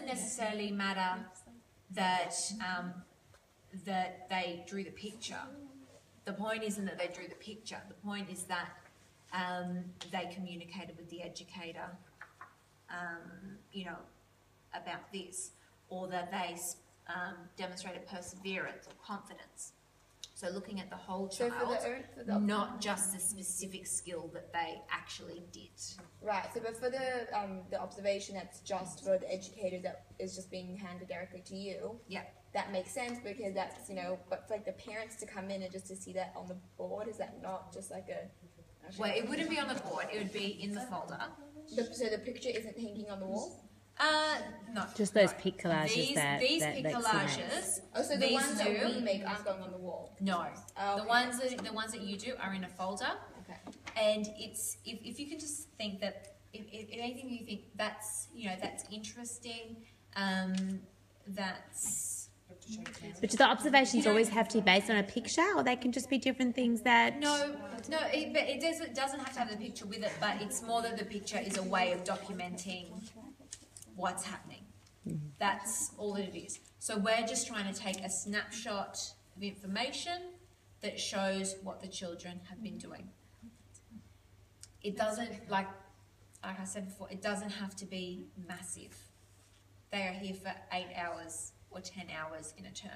doesn't necessarily matter that that they drew the picture. The point isn't that they drew the picture. The point is that they communicated with the educator, about this, or that they demonstrated perseverance or confidence. So looking at the whole child, not just the specific skill that they actually did. Right. So, but for the observation that's just for the educator that is just being handed directly to you. Yeah. That makes sense because that's but for like the parents to come in and just to see that on the board, is that not just like a? Well, it wouldn't be on the board. It would be in the folder. So the picture isn't hanging on the wall. No. Just those pic collages these pic collages. Oh, so the ones that we make aren't going on the wall. No. Oh, okay. The ones that you do are in a folder. Okay. And it's if you can just think that if anything you think that's that's interesting, that's. But do the observations always have to be based on a picture, or they can just be different things that? No. It doesn't have to have the picture with it, but it's more that the picture is a way of documenting what's happening. Mm-hmm. That's all that it is. So we're just trying to take a snapshot of information that shows what the children have been doing. It doesn't, like I said before, it doesn't have to be massive. They are here for 8 hours or 10 hours in a term.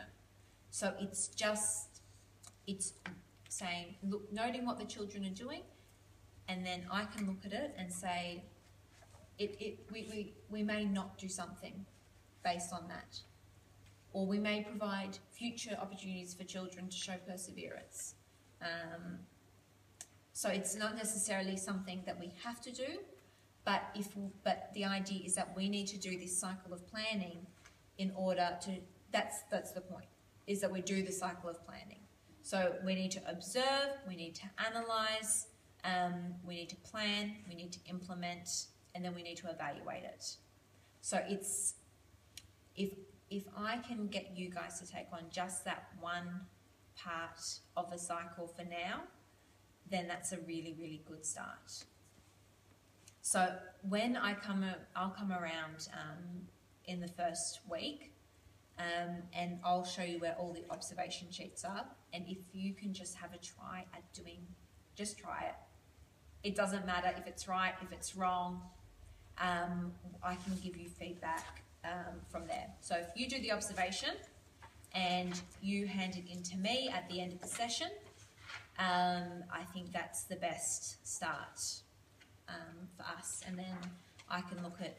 So it's saying, look, noting what the children are doing, and then I can look at it and say, we may not do something based on that, or we may provide future opportunities for children to show perseverance. So it's not necessarily something that we have to do, but the idea is that we need to do this cycle of planning in order to. That's the point, is that we do the cycle of planning. So we need to observe, we need to analyse, we need to plan, we need to implement, and then we need to evaluate it. So it's if I can get you guys to take on just that one part of the cycle for now, then that's a really, really good start. So when I'll come around in the first week, and I'll show you where all the observation sheets are, and if you can just have a try at just try it. It doesn't matter if it's right, if it's wrong. I can give you feedback from there. So if you do the observation and you hand it in to me at the end of the session, I think that's the best start for us. And then I can look at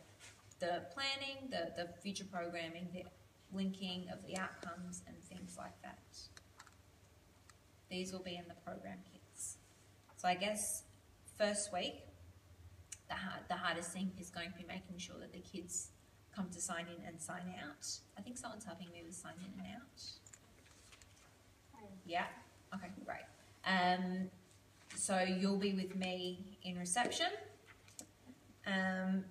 the planning, the future programming, the linking of the outcomes and things like that. These will be in the program kits. So I guess first week, the hardest thing is going to be making sure that the kids come to sign in and sign out. I think someone's helping me with sign in and out. Yeah? Okay, great. So you'll be with me in reception. And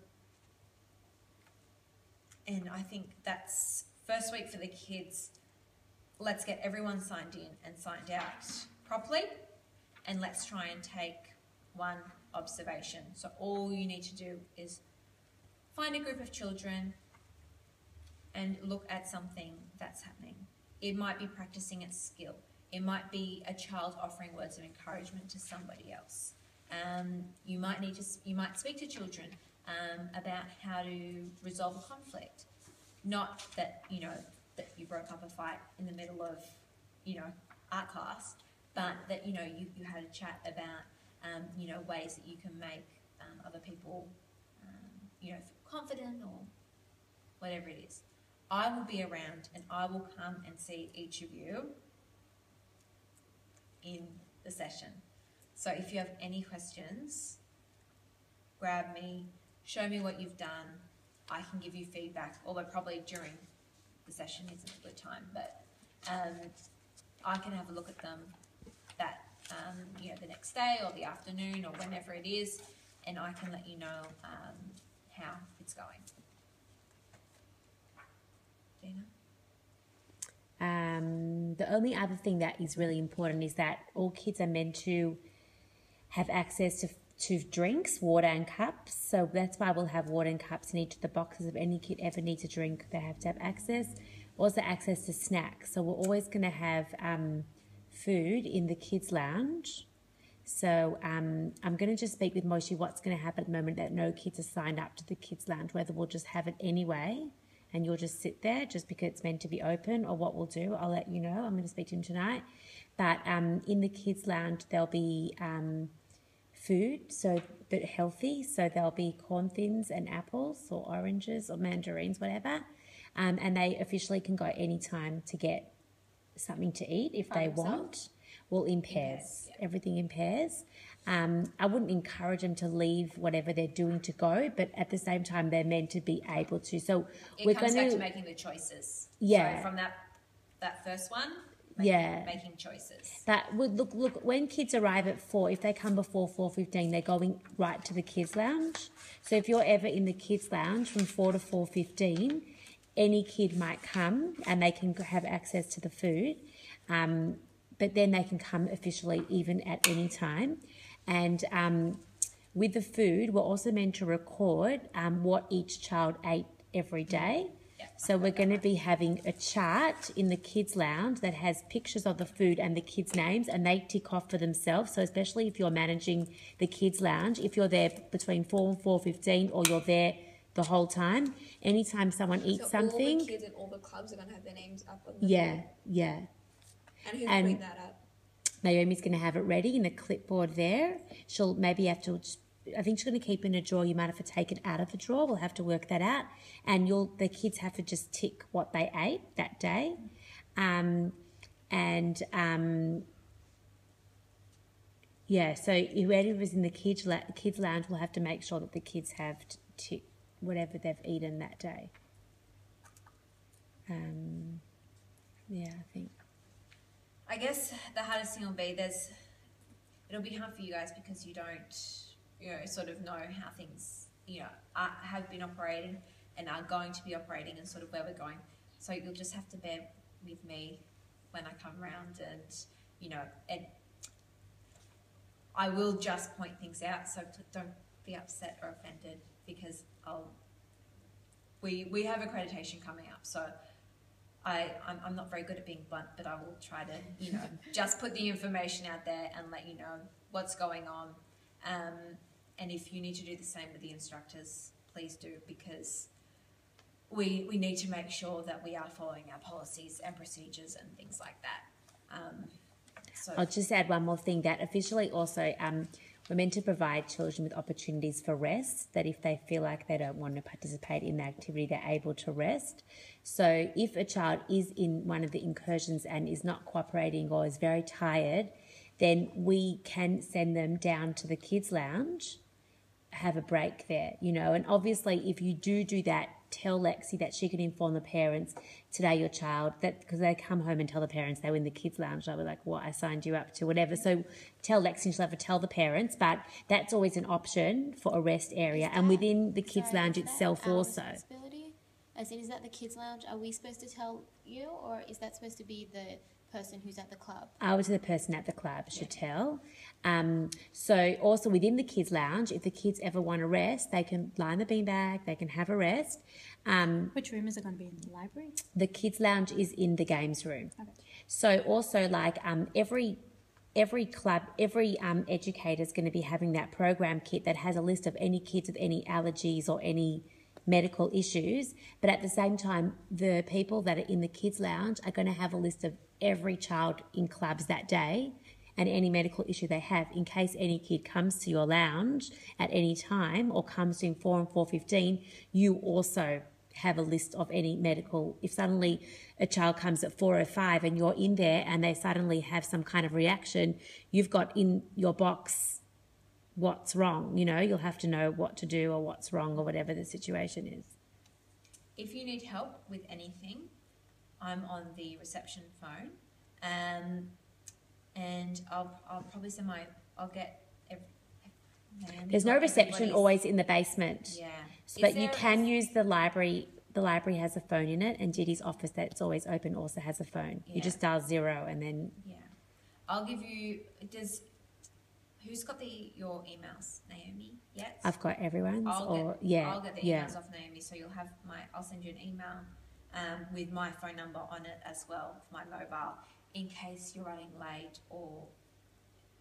I think that's first week for the kids. Let's get everyone signed in and signed out properly, and let's try and take one observation. So all you need to do is find a group of children and look at something that's happening. It might be practicing a skill. It might be a child offering words of encouragement to somebody else. You might speak to children about how to resolve a conflict. Not that that you broke up a fight in the middle of art class, but that you had a chat about ways that you can make other people feel confident or whatever it is. I will be around and I will come and see each of you in the session. So if you have any questions, grab me, show me what you've done. I can give you feedback, although probably during the session isn't a good time, but I can have a look at them the next day or the afternoon or whenever it is, and I can let you know how it's going. Dina? The only other thing that is really important is that all kids are meant to have access to drinks, water and cups. So that's why we'll have water and cups in each of the boxes. If any kid ever needs a drink, they have to have access. Also access to snacks. So we're always going to have food in the kids' lounge. So I'm going to just speak with Moshi what's going to happen at the moment that no kids are signed up to the kids' lounge, whether we'll just have it anyway and you'll just sit there just because it's meant to be open, or what we'll do. I'll let you know. I'm going to speak to him tonight. But in the kids' lounge, there'll be food, so but healthy. So there'll be corn thins and apples or oranges or mandarins, whatever. And they officially can go anytime to get something to eat if they want. Well, in pairs. Yeah. Everything in pairs. I wouldn't encourage them to leave whatever they're doing to go, but at the same time, they're meant to be able to. So it comes back to making the choices. Yeah. So from that first one, making choices. But look, when kids arrive at 4, if they come before 4:15, they're going right to the kids' lounge. So if you're ever in the kids' lounge from 4 to 4:15, any kid might come and they can have access to the food. But then they can come officially even at any time. And with the food, we're also meant to record what each child ate every day. Yeah. So we're going to be having a chart in the kids' lounge that has pictures of the food and the kids' names, and they tick off for themselves. So especially if you're managing the kids' lounge, if you're there between 4 and 4:15, or you're there the whole time, anytime someone eats something, all the kids in all the clubs are going to have their names up on the board. Yeah. And who's putting that up? Naomi's going to have it ready in a clipboard there. She'll maybe have to, I think she's going to keep it in a drawer. You might have to take it out of the drawer. We'll have to work that out. And the kids have to just tick what they ate that day. So whoever was in the kids lounge will have to make sure that the kids have tick whatever they've eaten that day. I think. I guess the hardest thing will be it'll be hard for you guys because you don't, sort of know how things, have been operated and are going to be operating and sort of where we're going. So you'll just have to bear with me when I come around and I will just point things out. So don't be upset or offended because we have accreditation coming up. So I'm not very good at being blunt, but I will try to, just put the information out there and let you know what's going on. And if you need to do the same with the instructors, please do, because we need to make sure that we are following our policies and procedures and things like that. I'll just add one more thing, that officially also we're meant to provide children with opportunities for rest, that if they feel like they don't want to participate in the activity, they're able to rest. So if a child is in one of the incursions and is not cooperating or is very tired, then we can send them down to the kids' lounge, have a break there, and obviously if you do that, tell Lexi that she can inform the parents today your child, that because they come home and tell the parents they were in the kids' lounge, they were like, what, I signed you up to whatever. So tell Lexi and she'll have to tell the parents, but that's always an option for a rest area. And within the kids' lounge itself also. As in, is that the kids' lounge? Are we supposed to tell you, or is that supposed to be the person who's at the club? The person at the club should tell. So also within the kids' lounge, if the kids ever want to rest, they can lie in the beanbag, they can have a rest. Which room is it going to be in? The library? The kids' lounge is in the games room. Okay. So also every club, every educator is going to be having that program kit that has a list of any kids with any allergies or any medical issues, but at the same time, the people that are in the kids' lounge are going to have a list of every child in clubs that day and any medical issue they have, in case any kid comes to your lounge at any time or comes between 4 and 4:15, you also have a list of any medical. If suddenly a child comes at 4:05 and you're in there and they suddenly have some kind of reaction, you've got in your box what's wrong, you'll have to know what to do or what's wrong or whatever the situation is. If you need help with anything, I'm on the reception phone, and I'll probably send There's no reception always in the basement. Yeah. But you can use the library. The library has a phone in it, and Diddy's office that's always open also has a phone. Yeah. You just dial 0 and then... Yeah. I'll give you... who's got your emails? Naomi yet? I've got everyone's. I'll get the yeah. emails off Naomi, so you'll have I'll send you an email with my phone number on it as well, for my mobile, in case you're running late, or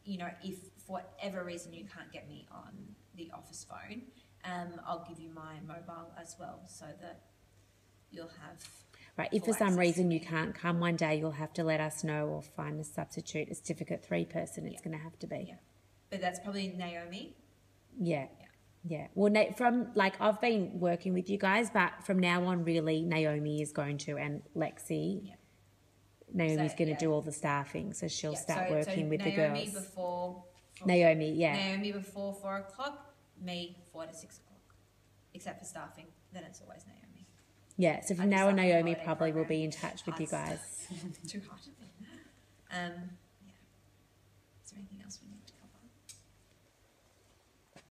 if for whatever reason you can't get me on the office phone, I'll give you my mobile as well, so that you'll have. Right, if for some reason you can't come one day, you'll have to let us know or find a substitute. It's difficult, 3-person, it's going to have to be. Yeah. But that's probably Naomi. Yeah. Well, I've been working with you guys, but from now on, really, Naomi is going to, and Lexi. Yeah. Naomi's going to do all the staffing, so she'll start working with the Naomi girls. before. Naomi, yeah. Naomi before 4 o'clock, me 4 to 6 o'clock. Except for staffing, then it's always Naomi. Yeah, so from I now just on, have a Naomi holiday probably will program. be in touch with you guys. Too hard. Yeah. Is there anything else we need